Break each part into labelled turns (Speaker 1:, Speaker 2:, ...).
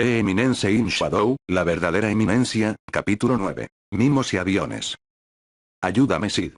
Speaker 1: The Eminence in Shadow, la verdadera eminencia, capítulo 9. Mimos y aviones. Ayúdame, Sid.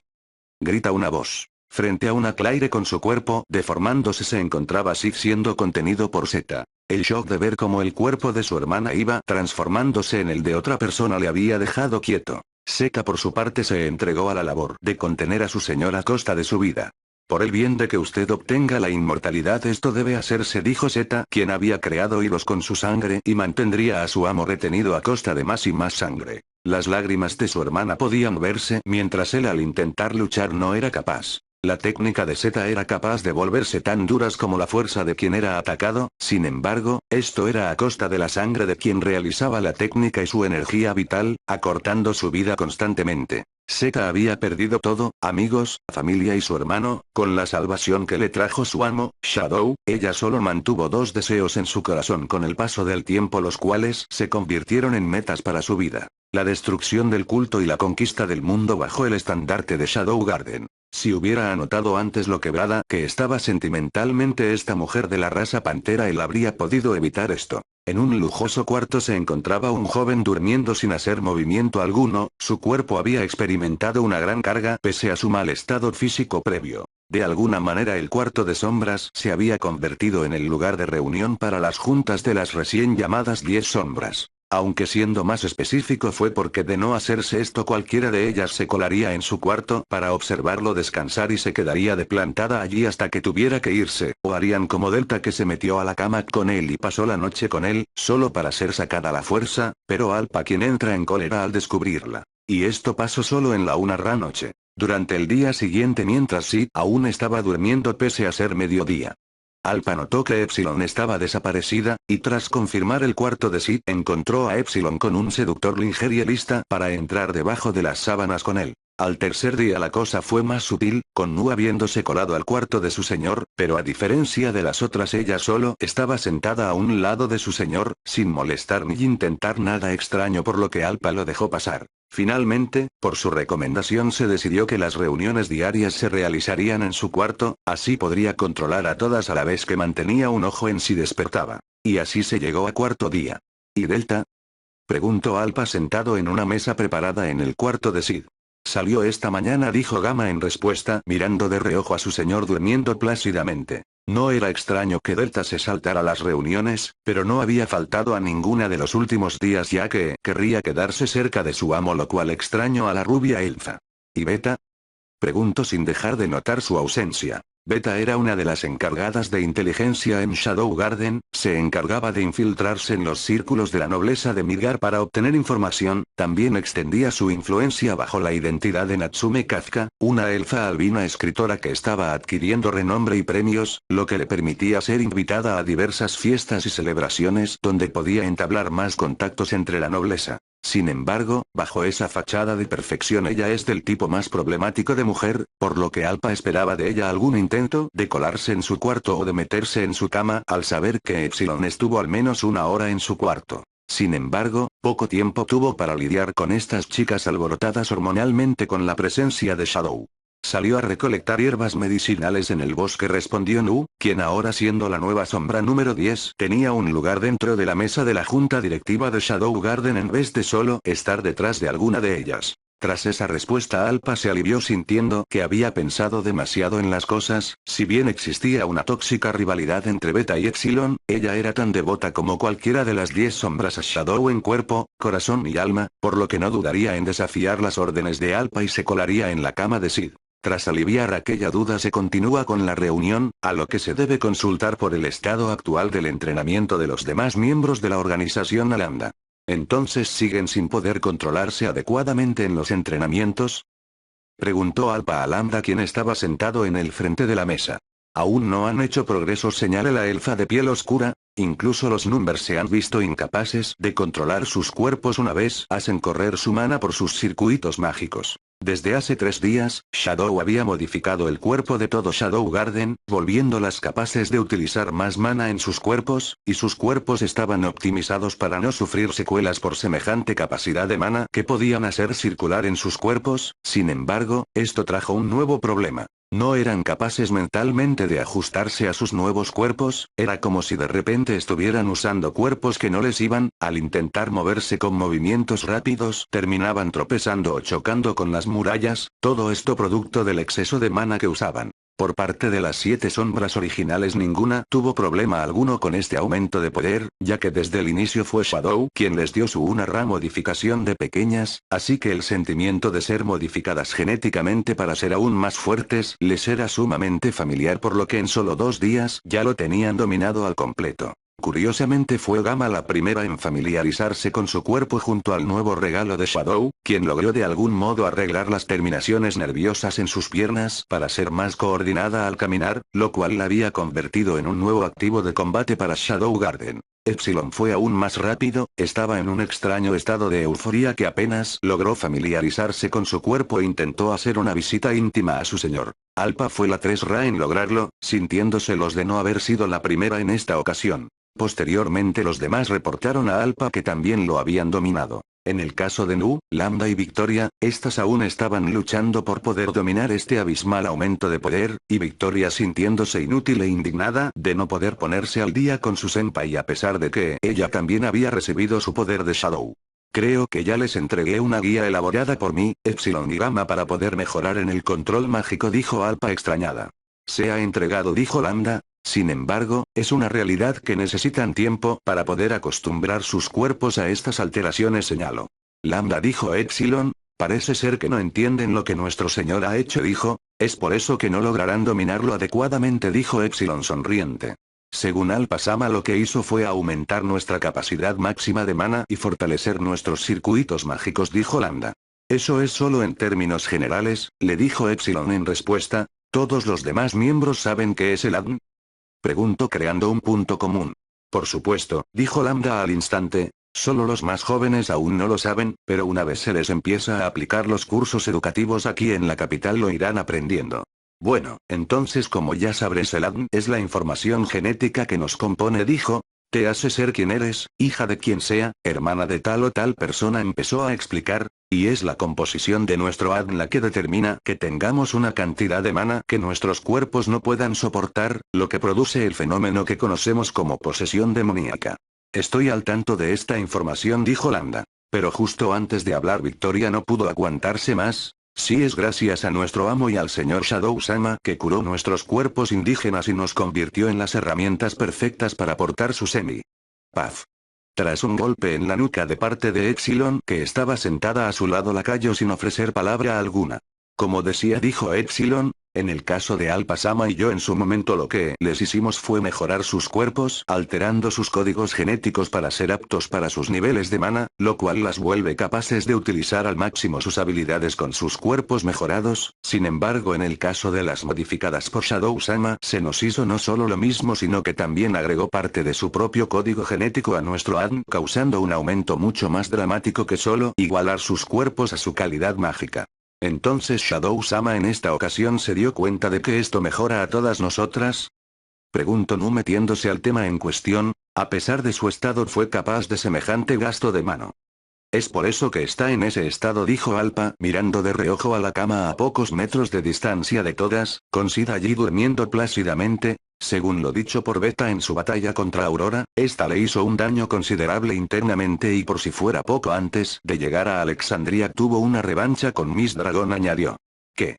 Speaker 1: Grita una voz. Frente a una Claire con su cuerpo deformándose se encontraba Sid siendo contenido por Zeta. El shock de ver cómo el cuerpo de su hermana iba transformándose en el de otra persona le había dejado quieto. Zeta por su parte se entregó a la labor de contener a su señor a costa de su vida. Por el bien de que usted obtenga la inmortalidad esto debe hacerse, dijo Zeta, quien había creado hilos con su sangre y mantendría a su amo retenido a costa de más y más sangre. Las lágrimas de su hermana podían verse mientras él al intentar luchar no era capaz. La técnica de Zeta era capaz de volverse tan duras como la fuerza de quien era atacado, sin embargo, esto era a costa de la sangre de quien realizaba la técnica y su energía vital, acortando su vida constantemente. Zeta había perdido todo, amigos, familia y su hermano, con la salvación que le trajo su amo, Shadow, ella solo mantuvo dos deseos en su corazón con el paso del tiempo los cuales se convirtieron en metas para su vida. La destrucción del culto y la conquista del mundo bajo el estandarte de Shadow Garden. Si hubiera anotado antes lo quebrada que estaba sentimentalmente esta mujer de la raza pantera él habría podido evitar esto. En un lujoso cuarto se encontraba un joven durmiendo sin hacer movimiento alguno, su cuerpo había experimentado una gran carga pese a su mal estado físico previo. De alguna manera el cuarto de sombras se había convertido en el lugar de reunión para las juntas de las recién llamadas 10 sombras. Aunque siendo más específico fue porque de no hacerse esto cualquiera de ellas se colaría en su cuarto para observarlo descansar y se quedaría de plantada allí hasta que tuviera que irse, o harían como Delta que se metió a la cama con él y pasó la noche con él, solo para ser sacada a la fuerza, pero Alpa quien entra en cólera al descubrirla. Y esto pasó solo en la una noche. Durante el día siguiente mientras Sid aún estaba durmiendo pese a ser mediodía. Alpa notó que Epsilon estaba desaparecida, y tras confirmar el cuarto de Sid encontró a Epsilon con un seductor lingerie lista para entrar debajo de las sábanas con él. Al tercer día la cosa fue más sutil, con Nu habiéndose colado al cuarto de su señor, pero a diferencia de las otras ella solo estaba sentada a un lado de su señor, sin molestar ni intentar nada extraño por lo que Alpa lo dejó pasar. Finalmente, por su recomendación se decidió que las reuniones diarias se realizarían en su cuarto, así podría controlar a todas a la vez que mantenía un ojo en si despertaba. Y así se llegó a cuarto día. ¿Y Delta? Preguntó Alpa sentado en una mesa preparada en el cuarto de Sid. Salió esta mañana, dijo Gamma en respuesta, mirando de reojo a su señor durmiendo plácidamente. No era extraño que Delta se saltara las reuniones, pero no había faltado a ninguna de los últimos días ya que querría quedarse cerca de su amo, lo cual extraño a la rubia elfa. ¿Y Beta? Preguntó sin dejar de notar su ausencia. Beta era una de las encargadas de inteligencia en Shadow Garden, se encargaba de infiltrarse en los círculos de la nobleza de Midgar para obtener información, también extendía su influencia bajo la identidad de Natsume Kafka, una elfa albina escritora que estaba adquiriendo renombre y premios, lo que le permitía ser invitada a diversas fiestas y celebraciones donde podía entablar más contactos entre la nobleza. Sin embargo, bajo esa fachada de perfección ella es del tipo más problemático de mujer, por lo que Alpa esperaba de ella algún intento de colarse en su cuarto o de meterse en su cama al saber que Epsilon estuvo al menos una hora en su cuarto. Sin embargo, poco tiempo tuvo para lidiar con estas chicas alborotadas hormonalmente con la presencia de Shadow. Salió a recolectar hierbas medicinales en el bosque, respondió Nu, quien ahora siendo la nueva sombra número 10 tenía un lugar dentro de la mesa de la junta directiva de Shadow Garden en vez de solo estar detrás de alguna de ellas. Tras esa respuesta Alpa se alivió sintiendo que había pensado demasiado en las cosas, si bien existía una tóxica rivalidad entre Beta y Epsilon, ella era tan devota como cualquiera de las 10 sombras a Shadow en cuerpo, corazón y alma, por lo que no dudaría en desafiar las órdenes de Alpa y se colaría en la cama de Sid. Tras aliviar aquella duda se continúa con la reunión, a lo que se debe consultar por el estado actual del entrenamiento de los demás miembros de la organización Alanda. ¿Entonces siguen sin poder controlarse adecuadamente en los entrenamientos? Preguntó Alpa a Lambda quien estaba sentado en el frente de la mesa. Aún no han hecho progresos, señala la elfa de piel oscura, incluso los Numbers se han visto incapaces de controlar sus cuerpos una vez hacen correr su mana por sus circuitos mágicos. Desde hace 3 días, Shadow había modificado el cuerpo de todo Shadow Garden, volviéndolas capaces de utilizar más mana en sus cuerpos, y sus cuerpos estaban optimizados para no sufrir secuelas por semejante capacidad de mana que podían hacer circular en sus cuerpos. Sin embargo, esto trajo un nuevo problema. No eran capaces mentalmente de ajustarse a sus nuevos cuerpos, era como si de repente estuvieran usando cuerpos que no les iban, al intentar moverse con movimientos rápidos terminaban tropezando o chocando con las murallas, todo esto producto del exceso de mana que usaban. Por parte de las 7 sombras originales ninguna tuvo problema alguno con este aumento de poder, ya que desde el inicio fue Shadow quien les dio su una modificación de pequeñas, así que el sentimiento de ser modificadas genéticamente para ser aún más fuertes les era sumamente familiar, por lo que en solo 2 días ya lo tenían dominado al completo. Curiosamente fue Gamma la primera en familiarizarse con su cuerpo junto al nuevo regalo de Shadow, quien logró de algún modo arreglar las terminaciones nerviosas en sus piernas para ser más coordinada al caminar, lo cual la había convertido en un nuevo activo de combate para Shadow Garden. Epsilon fue aún más rápido, estaba en un extraño estado de euforia que apenas logró familiarizarse con su cuerpo e intentó hacer una visita íntima a su señor. Alpha fue la 3 Ra en lograrlo, sintiéndose los de no haber sido la primera en esta ocasión. Posteriormente los demás reportaron a Alpha que también lo habían dominado. En el caso de Nu, Lambda y Victoria, estas aún estaban luchando por poder dominar este abismal aumento de poder, y Victoria sintiéndose inútil e indignada de no poder ponerse al día con su senpai a pesar de que ella también había recibido su poder de Shadow. Creo que ya les entregué una guía elaborada por mí, Epsilon y Gamma para poder mejorar en el control mágico, dijo Alpha extrañada. Se ha entregado, dijo Lambda. Sin embargo, es una realidad que necesitan tiempo para poder acostumbrar sus cuerpos a estas alteraciones, señaló. Lambda, dijo Epsilon, parece ser que no entienden lo que nuestro señor ha hecho, dijo, es por eso que no lograrán dominarlo adecuadamente, dijo Epsilon sonriente. Según Alpha Sama, lo que hizo fue aumentar nuestra capacidad máxima de mana y fortalecer nuestros circuitos mágicos, dijo Lambda. Eso es solo en términos generales, le dijo Epsilon en respuesta. ¿Todos los demás miembros saben qué es el ADN? Preguntó creando un punto común. Por supuesto, dijo Lambda al instante, solo los más jóvenes aún no lo saben, pero una vez se les empieza a aplicar los cursos educativos aquí en la capital lo irán aprendiendo. Bueno, entonces como ya sabrás, el ADN es la información genética que nos compone, dijo. Te hace ser quien eres, hija de quien sea, hermana de tal o tal persona, empezó a explicar, y es la composición de nuestro ADN la que determina que tengamos una cantidad de mana que nuestros cuerpos no puedan soportar, lo que produce el fenómeno que conocemos como posesión demoníaca. Estoy al tanto de esta información, dijo Lambda. Pero justo antes de hablar Victoria no pudo aguantarse más. Sí, es gracias a nuestro amo y al señor Shadow-sama que curó nuestros cuerpos indígenas y nos convirtió en las herramientas perfectas para portar su semi. Paf. Tras un golpe en la nuca de parte de Epsilon, que estaba sentada a su lado, la cayó sin ofrecer palabra alguna. Como decía, dijo Epsilon, en el caso de Alpha Sama y yo en su momento lo que les hicimos fue mejorar sus cuerpos, alterando sus códigos genéticos para ser aptos para sus niveles de mana, lo cual las vuelve capaces de utilizar al máximo sus habilidades con sus cuerpos mejorados. Sin embargo, en el caso de las modificadas por Shadow-sama, se nos hizo no solo lo mismo, sino que también agregó parte de su propio código genético a nuestro ADN, causando un aumento mucho más dramático que solo igualar sus cuerpos a su calidad mágica. Entonces Shadow-sama en esta ocasión se dio cuenta de que esto mejora a todas nosotras. Preguntó Nu metiéndose al tema en cuestión, a pesar de su estado fue capaz de semejante gasto de mano. Es por eso que está en ese estado, dijo Alpha, mirando de reojo a la cama a pocos metros de distancia de todas, con Sid allí durmiendo plácidamente. Según lo dicho por Beta en su batalla contra Aurora, esta le hizo un daño considerable internamente y por si fuera poco, antes de llegar a Alexandria tuvo una revancha con Miss Dragon, añadió. ¿Qué?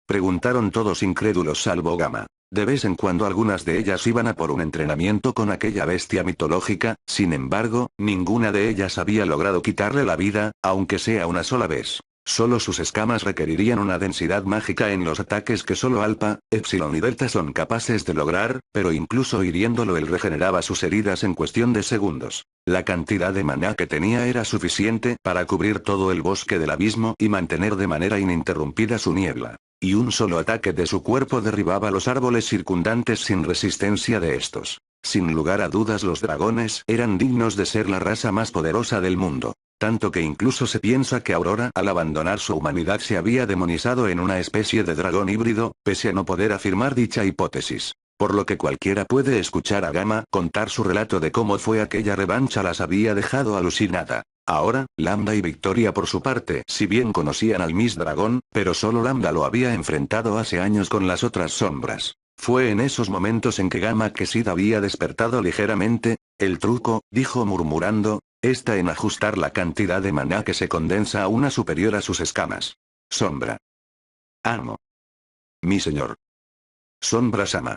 Speaker 1: Preguntaron todos incrédulos salvo Gamma. De vez en cuando algunas de ellas iban a por un entrenamiento con aquella bestia mitológica, sin embargo, ninguna de ellas había logrado quitarle la vida, aunque sea una sola vez. Solo sus escamas requerirían una densidad mágica en los ataques que solo Alpha, Epsilon y Delta son capaces de lograr, pero incluso hiriéndolo él regeneraba sus heridas en cuestión de segundos. La cantidad de maná que tenía era suficiente para cubrir todo el bosque del abismo y mantener de manera ininterrumpida su niebla. Y un solo ataque de su cuerpo derribaba los árboles circundantes sin resistencia de estos. Sin lugar a dudas, los dragones eran dignos de ser la raza más poderosa del mundo. Tanto que incluso se piensa que Aurora al abandonar su humanidad se había demonizado en una especie de dragón híbrido, pese a no poder afirmar dicha hipótesis. Por lo que cualquiera puede escuchar a Gamma contar su relato de cómo fue aquella revancha las había dejado alucinada. Ahora, Lambda y Victoria por su parte, si bien conocían al Miss Dragón, pero solo Lambda lo había enfrentado hace años con las otras sombras. Fue en esos momentos en que Gamma que Sid había despertado ligeramente. El truco, dijo murmurando, está en ajustar la cantidad de maná que se condensa a una superior a sus escamas. Sombra. Amo. Mi señor. Sombra Sama.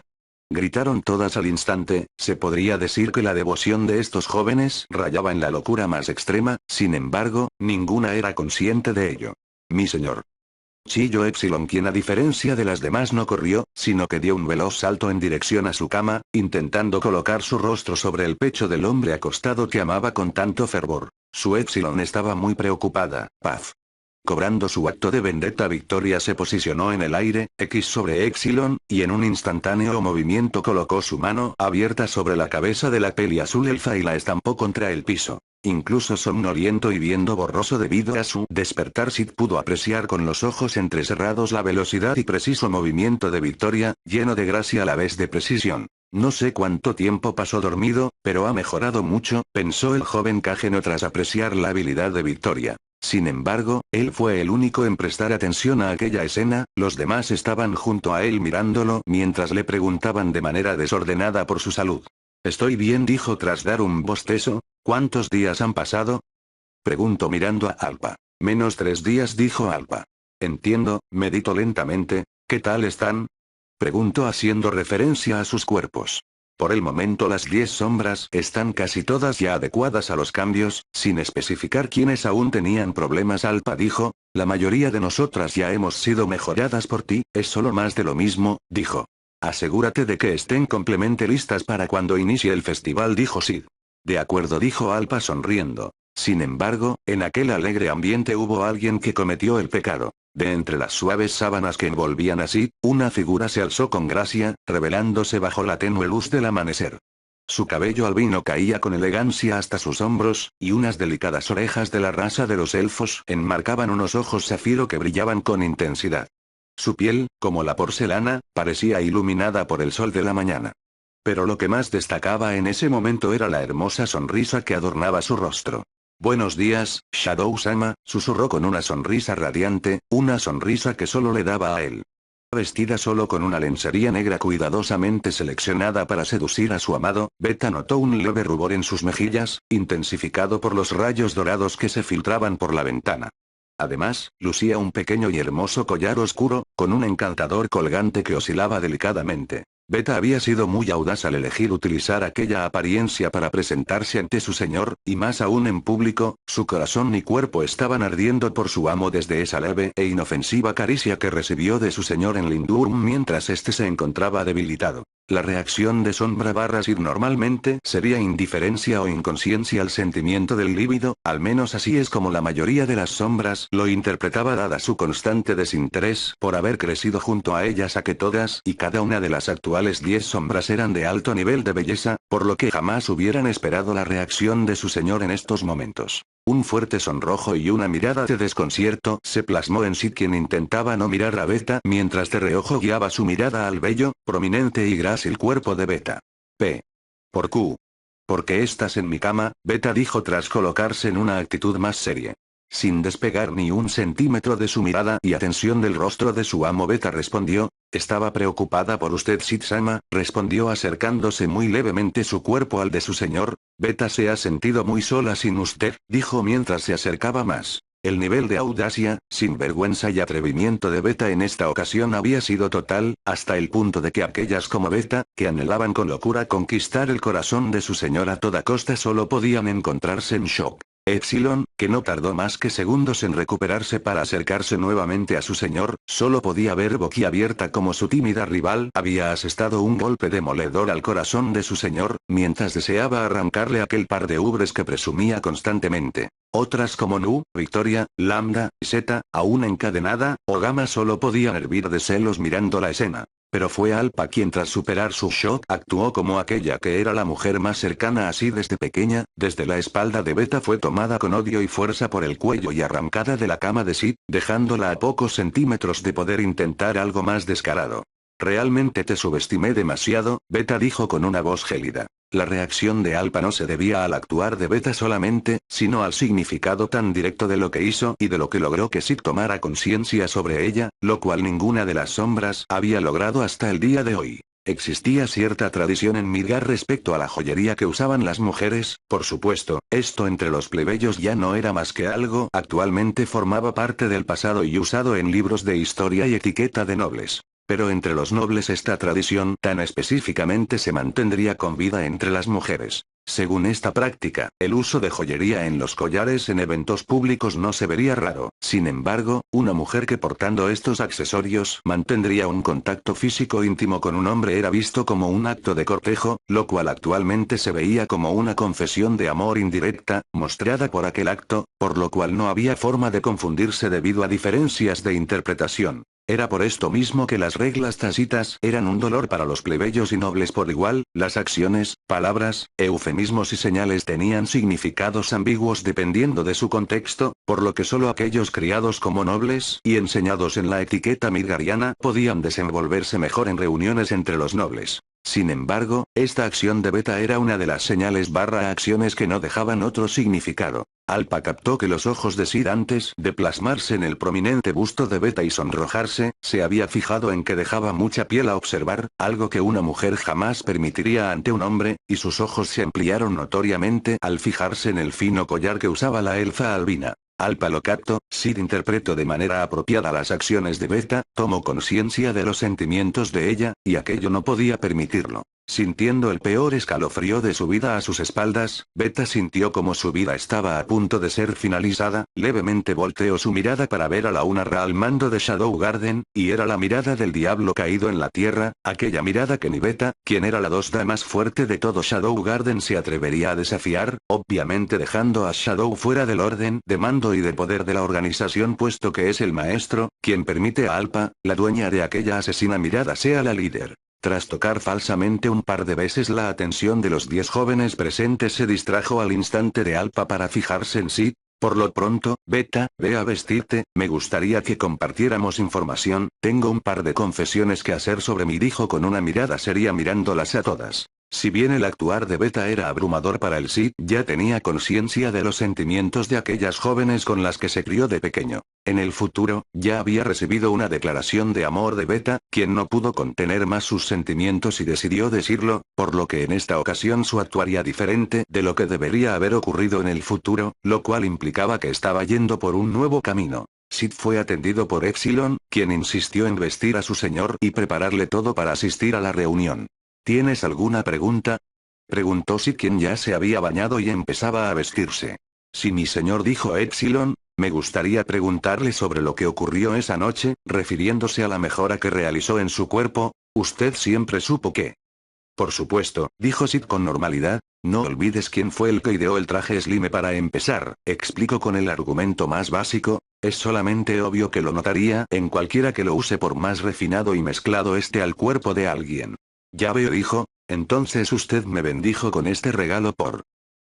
Speaker 1: Gritaron todas al instante. Se podría decir que la devoción de estos jóvenes rayaba en la locura más extrema, sin embargo, ninguna era consciente de ello. Mi señor. Chilló Epsilon, quien a diferencia de las demás no corrió, sino que dio un veloz salto en dirección a su cama, intentando colocar su rostro sobre el pecho del hombre acostado que amaba con tanto fervor. Su Epsilon estaba muy preocupada. Paz. Cobrando su acto de vendetta, Victoria se posicionó en el aire, X sobre Epsilon, y en un instantáneo movimiento colocó su mano abierta sobre la cabeza de la peli azul elfa y la estampó contra el piso. Incluso somnoliento y viendo borroso debido a su despertar, Sid pudo apreciar con los ojos entrecerrados la velocidad y preciso movimiento de Victoria, lleno de gracia a la vez de precisión. No sé cuánto tiempo pasó dormido, pero ha mejorado mucho, pensó el joven Kageno tras apreciar la habilidad de Victoria. Sin embargo, él fue el único en prestar atención a aquella escena, los demás estaban junto a él mirándolo mientras le preguntaban de manera desordenada por su salud. Estoy bien, dijo tras dar un bostezo. ¿Cuántos días han pasado? Preguntó mirando a Alpa. -3 días, dijo Alpa. Entiendo, meditó lentamente. ¿Qué tal están? Preguntó haciendo referencia a sus cuerpos. Por el momento las 10 sombras están casi todas ya adecuadas a los cambios, sin especificar quiénes aún tenían problemas. Alpa dijo, la mayoría de nosotras ya hemos sido mejoradas por ti, es solo más de lo mismo, dijo. Asegúrate de que estén completamente listas para cuando inicie el festival, dijo Sid. De acuerdo, dijo Alpa sonriendo. Sin embargo, en aquel alegre ambiente hubo alguien que cometió el pecado. De entre las suaves sábanas que envolvían a Sid, una figura se alzó con gracia, revelándose bajo la tenue luz del amanecer. Su cabello albino caía con elegancia hasta sus hombros, y unas delicadas orejas de la raza de los elfos enmarcaban unos ojos zafiro que brillaban con intensidad. Su piel, como la porcelana, parecía iluminada por el sol de la mañana. Pero lo que más destacaba en ese momento era la hermosa sonrisa que adornaba su rostro. Buenos días, Shadow-sama, susurró con una sonrisa radiante, una sonrisa que solo le daba a él. Vestida solo con una lencería negra cuidadosamente seleccionada para seducir a su amado, Beta notó un leve rubor en sus mejillas, intensificado por los rayos dorados que se filtraban por la ventana. Además, lucía un pequeño y hermoso collar oscuro, con un encantador colgante que oscilaba delicadamente. Beta había sido muy audaz al elegir utilizar aquella apariencia para presentarse ante su señor, y más aún en público. Su corazón y cuerpo estaban ardiendo por su amo desde esa leve e inofensiva caricia que recibió de su señor en Lindurm mientras este se encontraba debilitado. La reacción de Sombra Sid normalmente sería indiferencia o inconsciencia al sentimiento del líbido, al menos así es como la mayoría de las sombras lo interpretaba dada su constante desinterés por haber crecido junto a ellas, a que todas y cada una de las actuales 10 sombras eran de alto nivel de belleza, por lo que jamás hubieran esperado la reacción de su señor en estos momentos. Un fuerte sonrojo y una mirada de desconcierto se plasmó en Sid, quien intentaba no mirar a Beta mientras de reojo guiaba su mirada al bello, prominente y grácil cuerpo de Beta. Por Q. ¿Por qué estás en mi cama? Beta dijo tras colocarse en una actitud más seria. Sin despegar ni un centímetro de su mirada y atención del rostro de su amo, Beta respondió, estaba preocupada por usted, Sid-sama, respondió acercándose muy levemente su cuerpo al de su señor. Beta se ha sentido muy sola sin usted, dijo mientras se acercaba más. El nivel de audacia, sinvergüenza y atrevimiento de Beta en esta ocasión había sido total, hasta el punto de que aquellas como Beta, que anhelaban con locura conquistar el corazón de su señor a toda costa, solo podían encontrarse en shock. Epsilon, que no tardó más que segundos en recuperarse para acercarse nuevamente a su señor, solo podía ver boquiabierta como su tímida rival había asestado un golpe demoledor al corazón de su señor, mientras deseaba arrancarle aquel par de ubres que presumía constantemente. Otras como Nu, Victoria, Lambda, Zeta, aún encadenada, o Gamma solo podían hervir de celos mirando la escena. Pero fue Alpa quien, tras superar su shock, actuó como aquella que era la mujer más cercana a sí desde pequeña. Desde la espalda de Beta fue tomada con odio y fuerza por el cuello y arrancada de la cama de Sid, dejándola a pocos centímetros de poder intentar algo más descarado. Realmente te subestimé demasiado, Beta dijo con una voz gélida. La reacción de Alpa no se debía al actuar de Beta solamente, sino al significado tan directo de lo que hizo y de lo que logró que Sid tomara conciencia sobre ella, lo cual ninguna de las sombras había logrado hasta el día de hoy. Existía cierta tradición en Midgar respecto a la joyería que usaban las mujeres, por supuesto, esto entre los plebeyos ya no era más que algo, actualmente formaba parte del pasado y usado en libros de historia y etiqueta de nobles. Pero entre los nobles esta tradición tan específicamente se mantendría con vida entre las mujeres. Según esta práctica, el uso de joyería en los collares en eventos públicos no se vería raro. Sin embargo, una mujer que portando estos accesorios mantendría un contacto físico íntimo con un hombre era visto como un acto de cortejo, lo cual actualmente se veía como una confesión de amor indirecta, mostrada por aquel acto, por lo cual no había forma de confundirse debido a diferencias de interpretación. Era por esto mismo que las reglas tácitas eran un dolor para los plebeyos y nobles por igual, las acciones, palabras, eufemismos y señales tenían significados ambiguos dependiendo de su contexto, por lo que solo aquellos criados como nobles y enseñados en la etiqueta midgariana podían desenvolverse mejor en reuniones entre los nobles. Sin embargo, esta acción de Beta era una de las señales barra acciones que no dejaban otro significado. Alpa captó que los ojos de Sid antes de plasmarse en el prominente busto de Beta y sonrojarse, se había fijado en que dejaba mucha piel a observar, algo que una mujer jamás permitiría ante un hombre, y sus ojos se ampliaron notoriamente al fijarse en el fino collar que usaba la elfa albina. Alpa lo captó, Sid interpretó de manera apropiada las acciones de Beta, tomó conciencia de los sentimientos de ella, y aquello no podía permitirlo. Sintiendo el peor escalofrío de su vida a sus espaldas, Beta sintió como su vida estaba a punto de ser finalizada, levemente volteó su mirada para ver a la Unarra al mando de Shadow Garden, y era la mirada del diablo caído en la tierra, aquella mirada que ni Beta, quien era la dosda más fuerte de todo Shadow Garden se atrevería a desafiar, obviamente dejando a Shadow fuera del orden de mando y de poder de la organización puesto que es el maestro, quien permite a Alpa, la dueña de aquella asesina mirada sea la líder. Tras tocar falsamente un par de veces la atención de los 10 jóvenes presentes se distrajo al instante de Alpa para fijarse en Sid. Por lo pronto, Beta, ve a vestirte, me gustaría que compartiéramos información, tengo un par de confesiones que hacer sobre mí dijo con una mirada seria mirándolas a todas. Si bien el actuar de Beta era abrumador para el Sid, ya tenía conciencia de los sentimientos de aquellas jóvenes con las que se crió de pequeño. En el futuro, ya había recibido una declaración de amor de Beta, quien no pudo contener más sus sentimientos y decidió decirlo, por lo que en esta ocasión su actuaría diferente de lo que debería haber ocurrido en el futuro, lo cual implicaba que estaba yendo por un nuevo camino. Sid fue atendido por Epsilon, quien insistió en vestir a su señor y prepararle todo para asistir a la reunión. ¿Tienes alguna pregunta? Preguntó Sid quien ya se había bañado y empezaba a vestirse. Sí mi señor dijo Epsilon, me gustaría preguntarle sobre lo que ocurrió esa noche, refiriéndose a la mejora que realizó en su cuerpo, usted siempre supo que... Por supuesto, dijo Sid con normalidad, no olvides quién fue el que ideó el traje Slime para empezar, explico con el argumento más básico, es solamente obvio que lo notaría en cualquiera que lo use por más refinado y mezclado esté al cuerpo de alguien. Ya veo hijo, entonces usted me bendijo con este regalo por...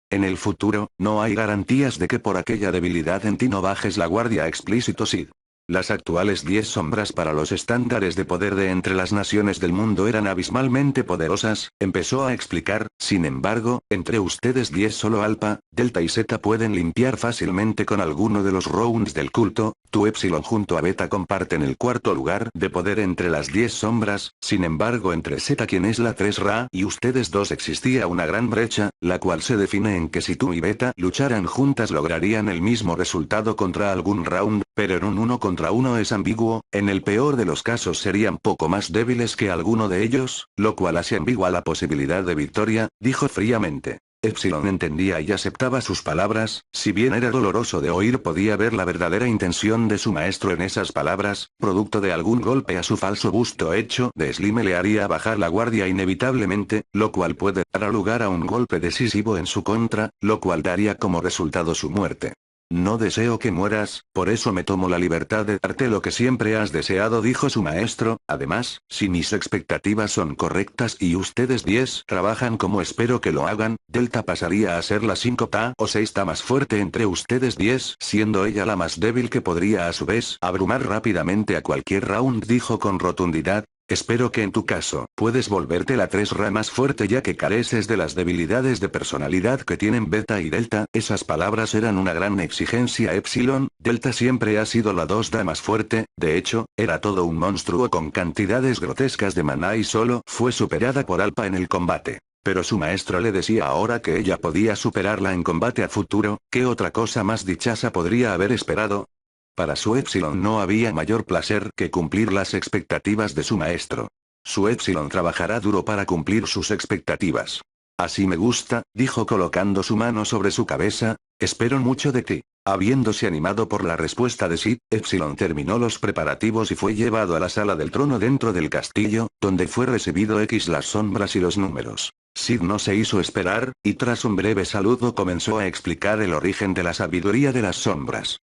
Speaker 1: En el futuro, no hay garantías de que por aquella debilidad en ti no bajes la guardia explícito Sid. Las actuales 10 sombras para los estándares de poder de entre las naciones del mundo eran abismalmente poderosas, empezó a explicar, sin embargo, entre ustedes 10 solo Alpha, Delta y Zeta pueden limpiar fácilmente con alguno de los rounds del culto, tu Epsilon junto a Beta comparten el cuarto lugar de poder entre las 10 sombras, sin embargo entre Zeta quien es la 3 Ra y ustedes dos existía una gran brecha, la cual se define en que si tú y Beta lucharan juntas lograrían el mismo resultado contra algún round, pero en un 1 contra 1 es ambiguo, en el peor de los casos serían poco más débiles que alguno de ellos, lo cual hace ambigua la posibilidad de victoria, dijo fríamente. Epsilon entendía y aceptaba sus palabras, si bien era doloroso de oír podía ver la verdadera intención de su maestro en esas palabras, producto de algún golpe a su falso busto hecho de Slime le haría bajar la guardia inevitablemente, lo cual puede dar lugar a un golpe decisivo en su contra, lo cual daría como resultado su muerte. No deseo que mueras, por eso me tomo la libertad de darte lo que siempre has deseado, dijo su maestro. Además, si mis expectativas son correctas y ustedes 10 trabajan como espero que lo hagan, Delta pasaría a ser la 5 o 6 más fuerte entre ustedes 10, siendo ella la más débil que podría a su vez abrumar rápidamente a cualquier round, dijo con rotundidad. Espero que en tu caso, puedes volverte la 3 más fuerte ya que careces de las debilidades de personalidad que tienen Beta y Delta. Esas palabras eran una gran exigencia. Epsilon, Delta siempre ha sido la 2 más fuerte, de hecho, era todo un monstruo con cantidades grotescas de maná y solo fue superada por Alpha en el combate. Pero su maestro le decía ahora que ella podía superarla en combate a futuro. ¿Qué otra cosa más dichosa podría haber esperado? Para su Epsilon no había mayor placer que cumplir las expectativas de su maestro. Su Epsilon trabajará duro para cumplir sus expectativas. Así me gusta, dijo colocando su mano sobre su cabeza, espero mucho de ti. Habiéndose animado por la respuesta de Sid, Epsilon terminó los preparativos y fue llevado a la sala del trono dentro del castillo, donde fue recibido las sombras y los números. Sid no se hizo esperar, y tras un breve saludo comenzó a explicar el origen de la sabiduría de las sombras.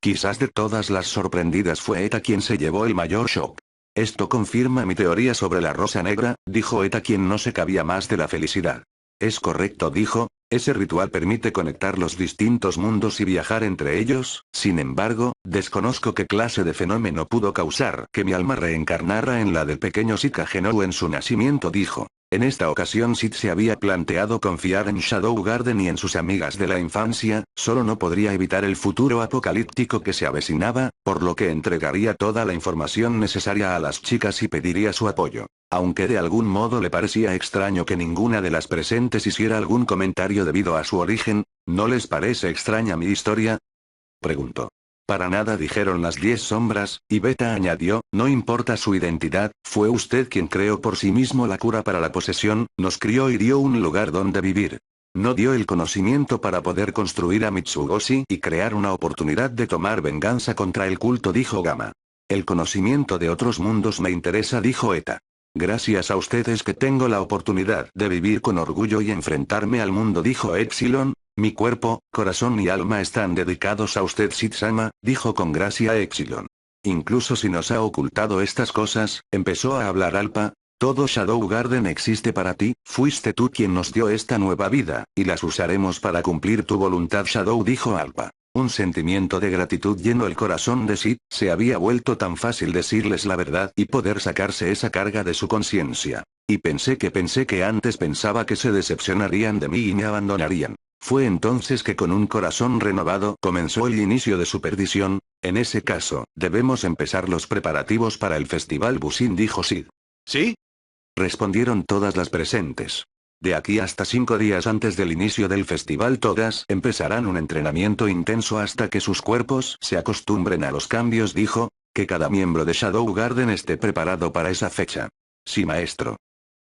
Speaker 1: Quizás de todas las sorprendidas fue Eta quien se llevó el mayor shock. Esto confirma mi teoría sobre la rosa negra, dijo Eta quien no se cabía más de la felicidad. Es correcto, dijo, ese ritual permite conectar los distintos mundos y viajar entre ellos. Sin embargo, desconozco qué clase de fenómeno pudo causar que mi alma reencarnara en la del pequeño Sid Kagenou en su nacimiento, dijo. En esta ocasión Sid se había planteado confiar en Shadow Garden y en sus amigas de la infancia, solo no podría evitar el futuro apocalíptico que se avecinaba, por lo que entregaría toda la información necesaria a las chicas y pediría su apoyo. Aunque de algún modo le parecía extraño que ninguna de las presentes hiciera algún comentario debido a su origen, ¿no les parece extraña mi historia?, preguntó. Para nada, dijeron las 10 sombras, y Beta añadió, no importa su identidad, fue usted quien creó por sí mismo la cura para la posesión, nos crió y dio un lugar donde vivir. No dio el conocimiento para poder construir a Mitsugoshi y crear una oportunidad de tomar venganza contra el culto, dijo Gamma. El conocimiento de otros mundos me interesa, dijo Eta. Gracias a ustedes que tengo la oportunidad de vivir con orgullo y enfrentarme al mundo, dijo Epsilon. Mi cuerpo, corazón y alma están dedicados a usted, Sid-sama, dijo con gracia Epsilon. Incluso si nos ha ocultado estas cosas, empezó a hablar Alpha, todo Shadow Garden existe para ti, fuiste tú quien nos dio esta nueva vida, y las usaremos para cumplir tu voluntad, Shadow, dijo Alpha. Un sentimiento de gratitud llenó el corazón de Sid, se había vuelto tan fácil decirles la verdad y poder sacarse esa carga de su conciencia. Y pensé que antes pensaba que se decepcionarían de mí y me abandonarían. Fue entonces que con un corazón renovado comenzó el inicio de su perdición. En ese caso, debemos empezar los preparativos para el festival Busin, dijo Sid. ¿Sí?, respondieron todas las presentes. De aquí hasta 5 días antes del inicio del festival todas empezarán un entrenamiento intenso hasta que sus cuerpos se acostumbren a los cambios, dijo, que cada miembro de Shadow Garden esté preparado para esa fecha. Sí, maestro,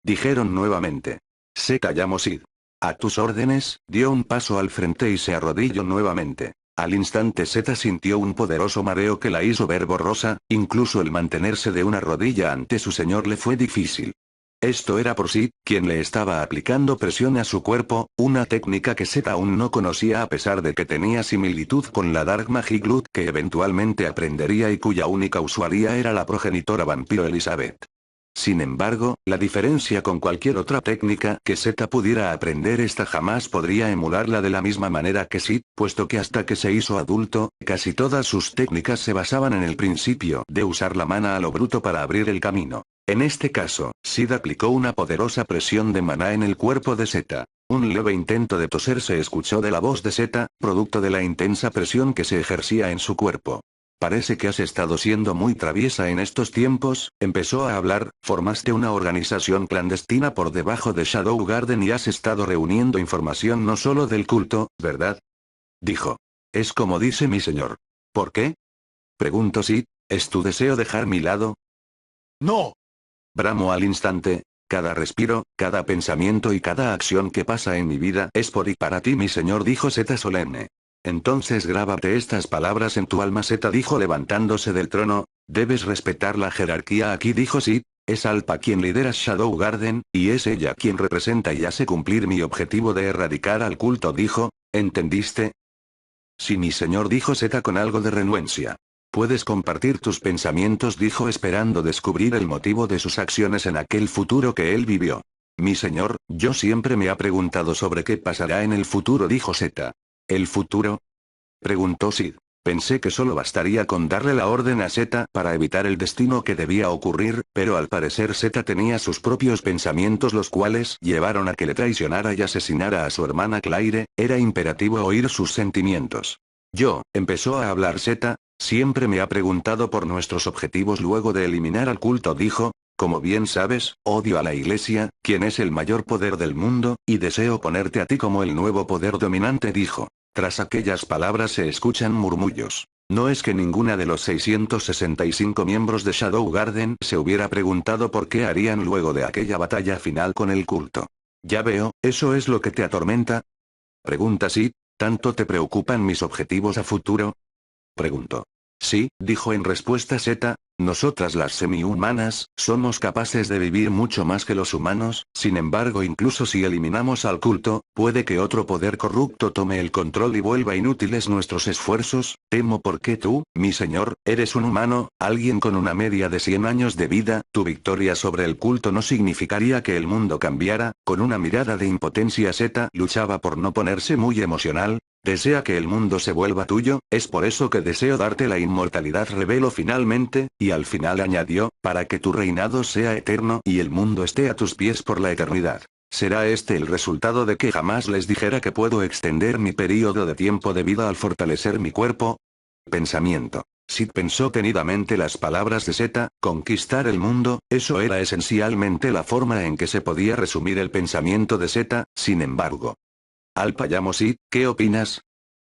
Speaker 1: dijeron nuevamente. Zeta llamó Sid. A tus órdenes, dio un paso al frente y se arrodilló nuevamente. Al instante Zeta sintió un poderoso mareo que la hizo ver borrosa, incluso el mantenerse de una rodilla ante su señor le fue difícil. Esto era por Sid, quien le estaba aplicando presión a su cuerpo, una técnica que Zeta aún no conocía a pesar de que tenía similitud con la Dark Magic Loot que eventualmente aprendería y cuya única usuaria era la progenitora vampiro Elizabeth. Sin embargo, la diferencia con cualquier otra técnica que Zeta pudiera aprender, esta jamás podría emularla de la misma manera que Sid, puesto que hasta que se hizo adulto, casi todas sus técnicas se basaban en el principio de usar la mana a lo bruto para abrir el camino. En este caso, Sid aplicó una poderosa presión de maná en el cuerpo de Zeta. Un leve intento de toser se escuchó de la voz de Zeta, producto de la intensa presión que se ejercía en su cuerpo. Parece que has estado siendo muy traviesa en estos tiempos, empezó a hablar, formaste una organización clandestina por debajo de Shadow Garden y has estado reuniendo información no solo del culto, ¿verdad?, dijo. Es como dice mi señor. ¿Por qué?, preguntó Sid, ¿es tu deseo dejar mi lado? No, bramó al instante. Cada respiro, cada pensamiento y cada acción que pasa en mi vida es por y para ti, mi señor, dijo Zeta solemne. Entonces grábate estas palabras en tu alma, Zeta dijo levantándose del trono. Debes respetar la jerarquía aquí, dijo Sid. Es Alpha quien lidera Shadow Garden, y es ella quien representa y hace cumplir mi objetivo de erradicar al culto, dijo. ¿Entendiste? Sí, mi señor, dijo Zeta con algo de renuencia. Puedes compartir tus pensamientos, dijo esperando descubrir el motivo de sus acciones en aquel futuro que él vivió. Mi señor, yo siempre me ha preguntado sobre qué pasará en el futuro, dijo Zeta. ¿El futuro?, preguntó Sid. Pensé que solo bastaría con darle la orden a Zeta para evitar el destino que debía ocurrir, pero al parecer Zeta tenía sus propios pensamientos los cuales llevaron a que le traicionara y asesinara a su hermana Claire. Era imperativo oír sus sentimientos. Empezó a hablar Zeta, siempre me ha preguntado por nuestros objetivos luego de eliminar al culto, dijo. Como bien sabes, odio a la Iglesia, quien es el mayor poder del mundo, y deseo ponerte a ti como el nuevo poder dominante, dijo. Tras aquellas palabras se escuchan murmullos. No es que ninguna de los 665 miembros de Shadow Garden se hubiera preguntado por qué harían luego de aquella batalla final con el culto. Ya veo, ¿eso es lo que te atormenta? Pregunta Sid, ¿tanto te preocupan mis objetivos a futuro? Preguntó. Sí, dijo en respuesta Zeta, nosotras las semi-humanas, somos capaces de vivir mucho más que los humanos, sin embargo incluso si eliminamos al culto, puede que otro poder corrupto tome el control y vuelva inútiles nuestros esfuerzos, temo porque tú, mi señor, eres un humano, alguien con una media de 100 años de vida, tu victoria sobre el culto no significaría que el mundo cambiara. Con una mirada de impotencia Zeta luchaba por no ponerse muy emocional. Desea que el mundo se vuelva tuyo, es por eso que deseo darte la inmortalidad, reveló finalmente, y al final añadió, para que tu reinado sea eterno y el mundo esté a tus pies por la eternidad. ¿Será este el resultado de que jamás les dijera que puedo extender mi período de tiempo de vida al fortalecer mi cuerpo? Pensamiento. Sid pensó tenidamente las palabras de Zeta, conquistar el mundo, eso era esencialmente la forma en que se podía resumir el pensamiento de Zeta, sin embargo. Al payamo Sid, ¿qué opinas?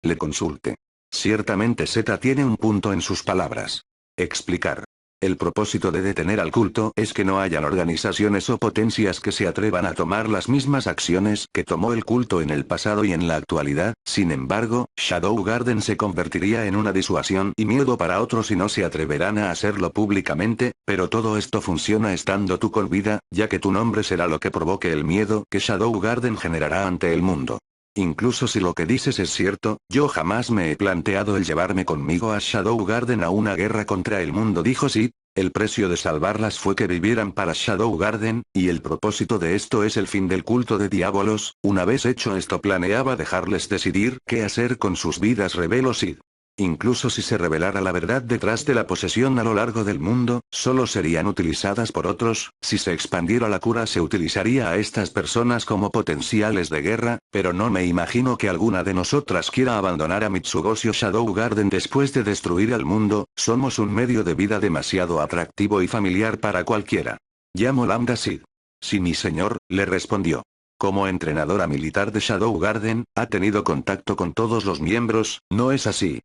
Speaker 1: Le consulte. Ciertamente Zeta tiene un punto en sus palabras. Explicar. El propósito de detener al culto es que no hayan organizaciones o potencias que se atrevan a tomar las mismas acciones que tomó el culto en el pasado y en la actualidad. Sin embargo, Shadow Garden se convertiría en una disuasión y miedo para otros y no se atreverán a hacerlo públicamente, pero todo esto funciona estando tú con vida, ya que tu nombre será lo que provoque el miedo que Shadow Garden generará ante el mundo. Incluso si lo que dices es cierto, yo jamás me he planteado el llevarme conmigo a Shadow Garden a una guerra contra el mundo, dijo Sid. El precio de salvarlas fue que vivieran para Shadow Garden, y el propósito de esto es el fin del culto de diabolos. Una vez hecho esto planeaba dejarles decidir qué hacer con sus vidas, reveló Sid. Incluso si se revelara la verdad detrás de la posesión a lo largo del mundo, solo serían utilizadas por otros. Si se expandiera la cura se utilizaría a estas personas como potenciales de guerra, pero no me imagino que alguna de nosotras quiera abandonar a Mitsugoshi o Shadow Garden después de destruir al mundo. Somos un medio de vida demasiado atractivo y familiar para cualquiera. Llamo Lambda Sid. Sí, mi señor, le respondió. Como entrenadora militar de Shadow Garden, ha tenido contacto con todos los miembros, ¿no es así?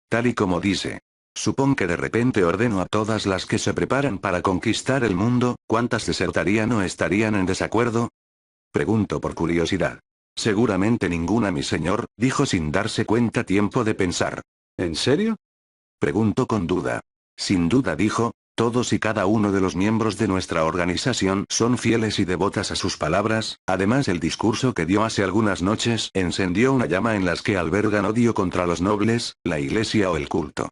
Speaker 1: Tal y como dice. Supón que de repente ordeno a todas las que se preparan para conquistar el mundo, ¿cuántas desertarían o estarían en desacuerdo? Pregunto por curiosidad. Seguramente ninguna, mi señor, dijo sin darse cuenta tiempo de pensar. ¿En serio? Preguntó con duda. Sin duda, dijo. Todos y cada uno de los miembros de nuestra organización son fieles y devotas a sus palabras. Además, el discurso que dio hace algunas noches encendió una llama en las que albergan odio contra los nobles, la iglesia o el culto.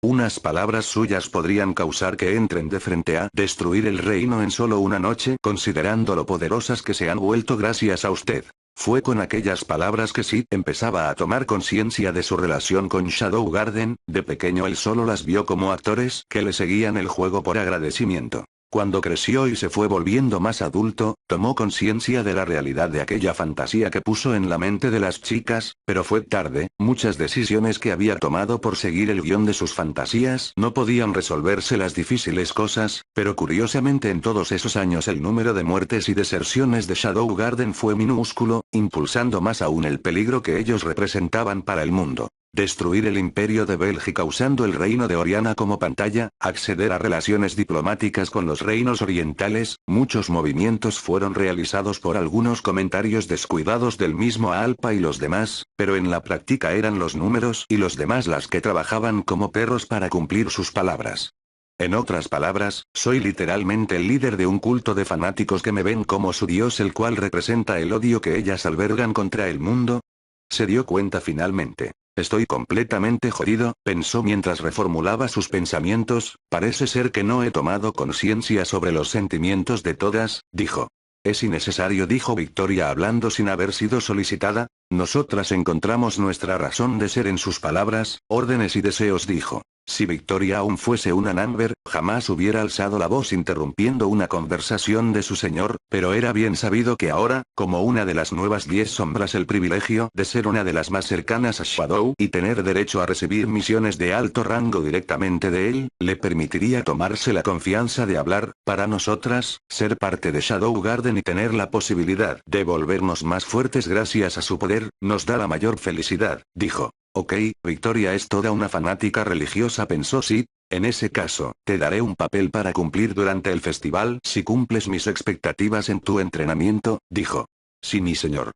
Speaker 1: Unas palabras suyas podrían causar que entren de frente a destruir el reino en solo una noche, considerando lo poderosas que se han vuelto gracias a usted. Fue con aquellas palabras que Sid empezaba a tomar conciencia de su relación con Shadow Garden. De pequeño él solo las vio como actores que le seguían el juego por agradecimiento. Cuando creció y se fue volviendo más adulto, tomó conciencia de la realidad de aquella fantasía que puso en la mente de las chicas, pero fue tarde. Muchas decisiones que había tomado por seguir el guión de sus fantasías no podían resolverse las difíciles cosas, pero curiosamente en todos esos años el número de muertes y deserciones de Shadow Garden fue minúsculo, impulsando más aún el peligro que ellos representaban para el mundo. Destruir el imperio de Bélgica usando el reino de Oriana como pantalla, acceder a relaciones diplomáticas con los reinos orientales. Muchos movimientos fueron realizados por algunos comentarios descuidados del mismo Alpa y los demás, pero en la práctica eran los números y los demás las que trabajaban como perros para cumplir sus palabras. En otras palabras, soy literalmente el líder de un culto de fanáticos que me ven como su dios, el cual representa el odio que ellas albergan contra el mundo. Se dio cuenta finalmente. Estoy completamente jodido, pensó mientras reformulaba sus pensamientos. Parece ser que no he tomado conciencia sobre los sentimientos de todas, dijo. Es innecesario, dijo Victoria hablando sin haber sido solicitada. Nosotras encontramos nuestra razón de ser en sus palabras, órdenes y deseos, dijo. Si Victoria aún fuese una Number, jamás hubiera alzado la voz interrumpiendo una conversación de su señor, pero era bien sabido que ahora, como una de las nuevas 10 sombras, el privilegio de ser una de las más cercanas a Shadow y tener derecho a recibir misiones de alto rango directamente de él, le permitiría tomarse la confianza de hablar. Para nosotras, ser parte de Shadow Garden y tener la posibilidad de volvernos más fuertes gracias a su poder, nos da la mayor felicidad, dijo. Ok, Victoria es toda una fanática religiosa, pensó Sid. En ese caso, te daré un papel para cumplir durante el festival si cumples mis expectativas en tu entrenamiento, dijo. Sí, mi señor.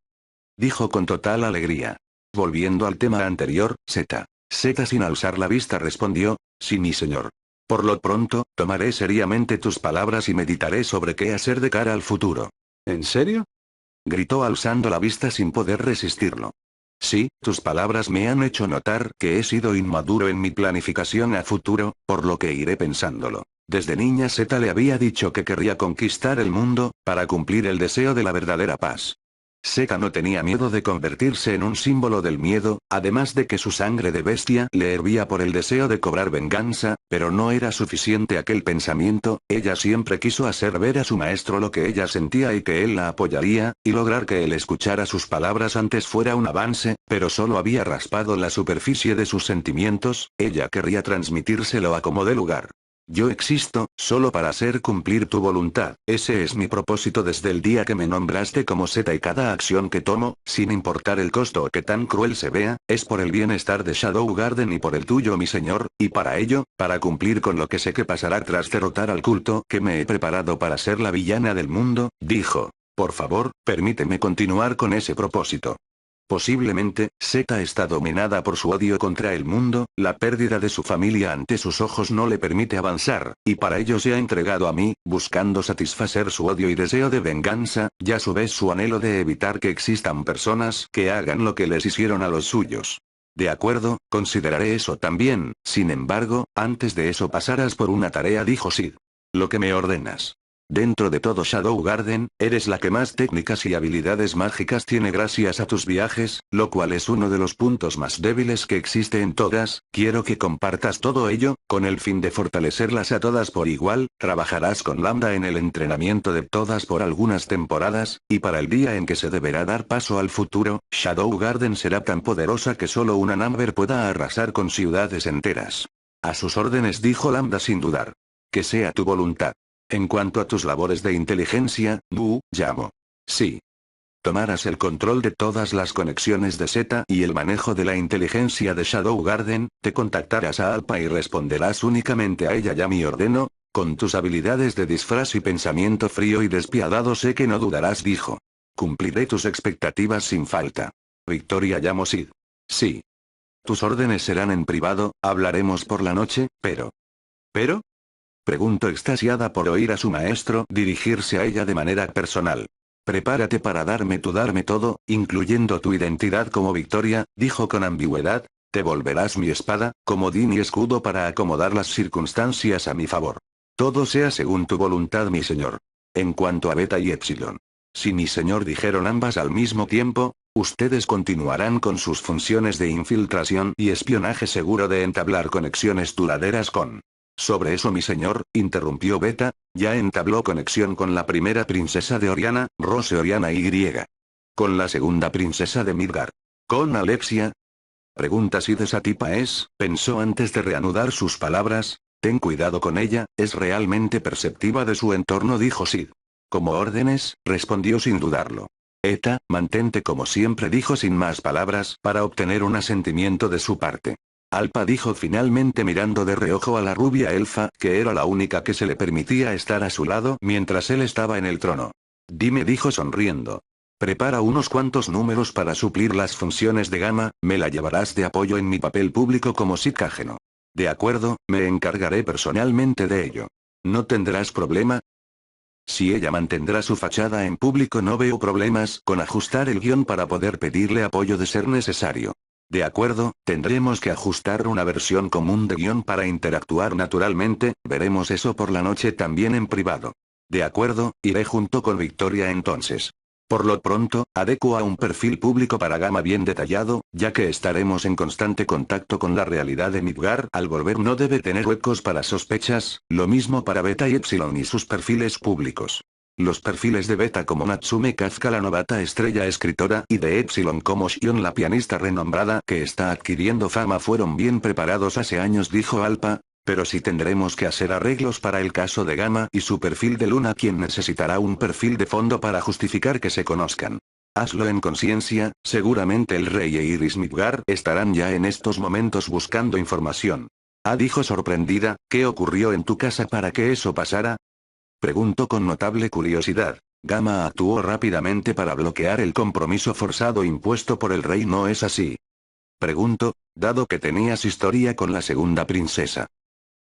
Speaker 1: Dijo con total alegría. Volviendo al tema anterior, Z sin alzar la vista respondió, sí, mi señor. Por lo pronto, tomaré seriamente tus palabras y meditaré sobre qué hacer de cara al futuro. ¿En serio? Gritó alzando la vista sin poder resistirlo. Sí, tus palabras me han hecho notar que he sido inmaduro en mi planificación a futuro, por lo que iré pensándolo. Desde niña Z le había dicho que querría conquistar el mundo, para cumplir el deseo de la verdadera paz. Z no tenía miedo de convertirse en un símbolo del miedo, además de que su sangre de bestia le hervía por el deseo de cobrar venganza, pero no era suficiente aquel pensamiento. Ella siempre quiso hacer ver a su maestro lo que ella sentía y que él la apoyaría, y lograr que él escuchara sus palabras antes fuera un avance, pero solo había raspado la superficie de sus sentimientos. Ella querría transmitírselo a como dé lugar. Yo existo, solo para hacer cumplir tu voluntad. Ese es mi propósito desde el día que me nombraste como Z, y cada acción que tomo, sin importar el costo o que tan cruel se vea, es por el bienestar de Shadow Garden y por el tuyo, mi señor, y para ello, para cumplir con lo que sé que pasará tras derrotar al culto que me he preparado para ser la villana del mundo, dijo. Por favor, permíteme continuar con ese propósito. Posiblemente, Z está dominada por su odio contra el mundo, la pérdida de su familia ante sus ojos no le permite avanzar, y para ello se ha entregado a mí, buscando satisfacer su odio y deseo de venganza, y a su vez su anhelo de evitar que existan personas que hagan lo que les hicieron a los suyos. De acuerdo, consideraré eso también. Sin embargo, antes de eso pasarás por una tarea, dijo Sid. Lo que me ordenas. Dentro de todo Shadow Garden, eres la que más técnicas y habilidades mágicas tiene gracias a tus viajes, lo cual es uno de los puntos más débiles que existe en todas. Quiero que compartas todo ello, con el fin de fortalecerlas a todas por igual. Trabajarás con Lambda en el entrenamiento de todas por algunas temporadas, y para el día en que se deberá dar paso al futuro, Shadow Garden será tan poderosa que solo una Number pueda arrasar con ciudades enteras. A sus órdenes, dijo Lambda sin dudar. Que sea tu voluntad. En cuanto a tus labores de inteligencia, llamo. Sí. Tomarás el control de todas las conexiones de Z y el manejo de la inteligencia de Shadow Garden, te contactarás a Alpa y responderás únicamente a ella, ya me ordeno. Con tus habilidades de disfraz y pensamiento frío y despiadado sé que no dudarás, dijo. Cumpliré tus expectativas sin falta. Victoria, llamo Sid. Sí. Tus órdenes serán en privado, hablaremos por la noche, pero... ¿Pero? Preguntó extasiada por oír a su maestro dirigirse a ella de manera personal. Prepárate para darme todo, incluyendo tu identidad como Victoria, dijo con ambigüedad. Te volverás mi espada, comodín y escudo para acomodar las circunstancias a mi favor. Todo sea según tu voluntad, mi señor. En cuanto a Beta y Epsilon. Sí, mi señor, dijeron ambas al mismo tiempo. Ustedes continuarán con sus funciones de infiltración y espionaje, seguro de entablar conexiones duraderas con... Sobre eso, mi señor, interrumpió Beta, ya entabló conexión con la primera princesa de Oriana, Rose Oriana Y. Con la segunda princesa de Midgar. ¿Con Alexia? Pregunta Sid. Esa tipa pensó antes de reanudar sus palabras. Ten cuidado con ella, es realmente perceptiva de su entorno, dijo Sid. Como órdenes, respondió sin dudarlo. Eta, mantente como siempre, dijo sin más palabras para obtener un asentimiento de su parte. Alpa, dijo finalmente mirando de reojo a la rubia elfa, que era la única que se le permitía estar a su lado mientras él estaba en el trono. Dime, dijo sonriendo. Prepara unos cuantos números para suplir las funciones de Gamma, me la llevarás de apoyo en mi papel público como psicágeno. De acuerdo, me encargaré personalmente de ello. ¿No tendrás problema? Si ella mantendrá su fachada en público, no veo problemas con ajustar el guión para poder pedirle apoyo de ser necesario. De acuerdo, tendremos que ajustar una versión común de guión para interactuar naturalmente, veremos eso por la noche también en privado. De acuerdo, iré junto con Victoria entonces. Por lo pronto, adecua un perfil público para Gamma bien detallado, ya que estaremos en constante contacto con la realidad de Midgar. Al volver no debe tener huecos para sospechas, lo mismo para Beta y Epsilon y sus perfiles públicos. Los perfiles de Beta como Natsume Kafka la novata estrella escritora y de Epsilon como Shion la pianista renombrada que está adquiriendo fama fueron bien preparados hace años, dijo Alpa. Pero si tendremos que hacer arreglos para el caso de Gamma y su perfil de Luna, quien necesitará un perfil de fondo para justificar que se conozcan. Hazlo en conciencia, seguramente el rey e Iris Midgar estarán ya en estos momentos buscando información. Dijo sorprendida, ¿qué ocurrió en tu casa para que eso pasara? Preguntó con notable curiosidad. Gamma actuó rápidamente para bloquear el compromiso forzado impuesto por el rey, ¿no es así? Pregunto, dado que tenías historia con la segunda princesa.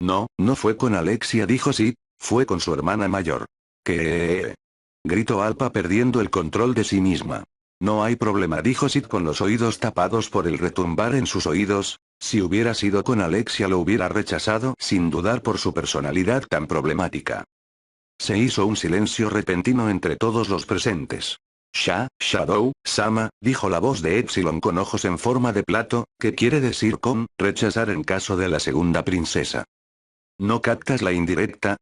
Speaker 1: No, no fue con Alexia, dijo Sid, fue con su hermana mayor. ¿Qué? Gritó Alpa perdiendo el control de sí misma. No hay problema, dijo Sid con los oídos tapados por el retumbar en sus oídos. Si hubiera sido con Alexia lo hubiera rechazado sin dudar por su personalidad tan problemática. Se hizo un silencio repentino entre todos los presentes. Shadow, Sama, dijo la voz de Epsilon con ojos en forma de plato, ¿qué quiere decir con rechazar en caso de la segunda princesa? ¿No captas la indirecta?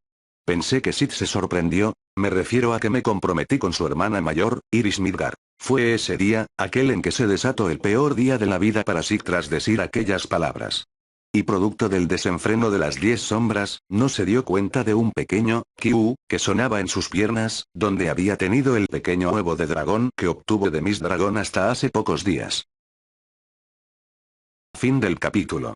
Speaker 1: Pensé que Sid se sorprendió, me refiero a que me comprometí con su hermana mayor, Iris Midgar. Fue ese día, aquel en que se desató el peor día de la vida para Sid tras decir aquellas palabras. Y producto del desenfreno de las 10 sombras, no se dio cuenta de un pequeño Q que sonaba en sus piernas, donde había tenido el pequeño huevo de dragón que obtuvo de Miss Dragón hasta hace pocos días. Fin del capítulo.